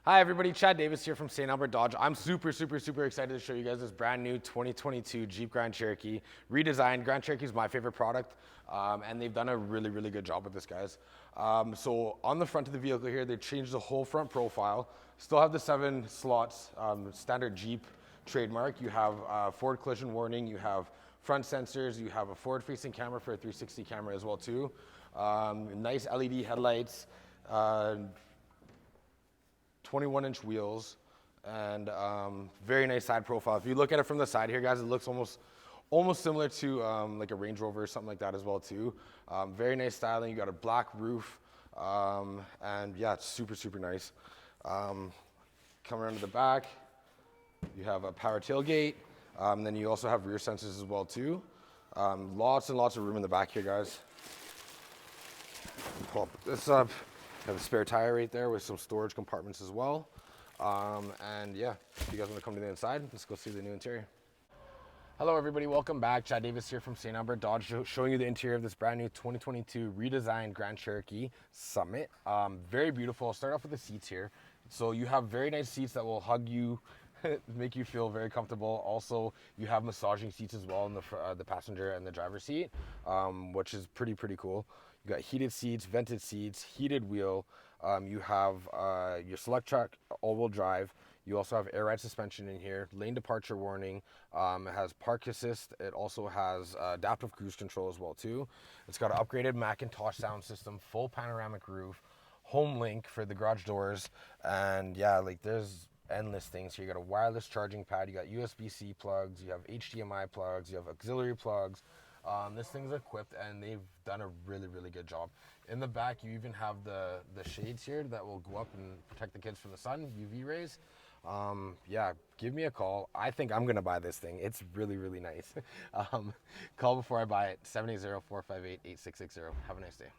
Hi everybody, Chad Davis here from St.Albert Dodge. I'm super excited to show you guys this brand new 2022 Jeep Grand Cherokee. Redesigned. Grand Cherokee is my favorite product, and they've done a really good job with this, guys. So on the front of the vehicle here, they changed the whole front profile. Still have the 7 slots, standard Jeep trademark. You have forward collision warning, you have front sensors, you have a forward-facing camera for a 360 camera as well too. Nice LED headlights. 21-inch wheels, and very nice side profile. If you look at it from the side here, guys, it looks almost similar to like a Range Rover or something like that as well too. Very nice styling. You got a black roof, and yeah, it's super nice. Coming around to the back, you have a power tailgate. Then you also have rear sensors as well too. Lots and lots of room in the back here, guys. Pull this up. Have a spare tire right there with some storage compartments as well. And yeah, if you guys want to come to the inside, let's go see the new interior. Hello everybody, welcome back. Chad Davis here from St.Albert Dodge, showing you the interior of this brand new 2022 redesigned Grand Cherokee Summit. Very beautiful. I'll start off with the seats here. So you have very nice seats that will hug you, make you feel very comfortable. Also, you have massaging seats as well in the passenger and the driver's seat, which is pretty cool. You got heated seats, vented seats, heated wheel. You have your select track all-wheel drive. You also have air ride suspension in here, lane departure warning. It has park assist. It also has adaptive cruise control as well too. It's got an upgraded Mcintosh sound system, full panoramic roof, home link for the garage doors, and yeah, like there's endless things here. You got a wireless charging pad. You got USB-C plugs. You have HDMI plugs. You have auxiliary plugs. This thing's equipped, and they've done a really good job. In the back, you even have the shades here that will go up and protect the kids from the sun, UV rays. Yeah, give me a call. I think I'm gonna buy this thing. It's really nice. Call before I buy it. 780-458-8660. Have a nice day.